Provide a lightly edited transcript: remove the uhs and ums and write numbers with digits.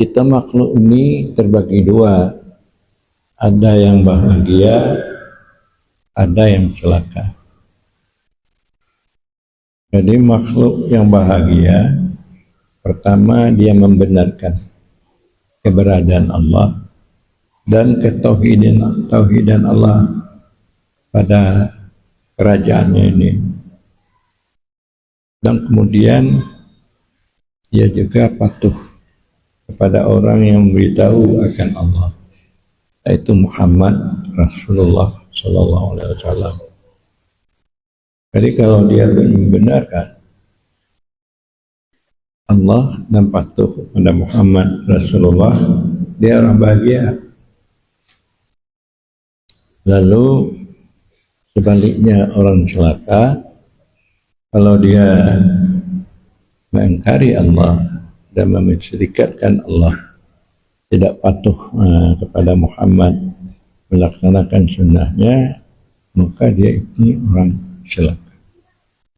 kita makhluk ini terbagi dua, ada yang bahagia, ada yang celaka. Jadi makhluk yang bahagia, pertama dia membenarkan keberadaan Allah dan ketauhidan Allah pada kerajaannya ini. Dan kemudian dia juga patuh kepada orang yang memberitahu akan Allah, yaitu Muhammad Rasulullah Sallallahu Alaihi Wasallam. Jadi kalau dia membenarkan Allah dan patuh kepada Muhammad Rasulullah, dia orang bahagia. Lalu sebaliknya orang celaka, kalau dia mengingkari Allah dan mensyirikatkan Allah, tidak patuh kepada Muhammad, melaksanakan sunnahnya, maka dia ini orang celaka.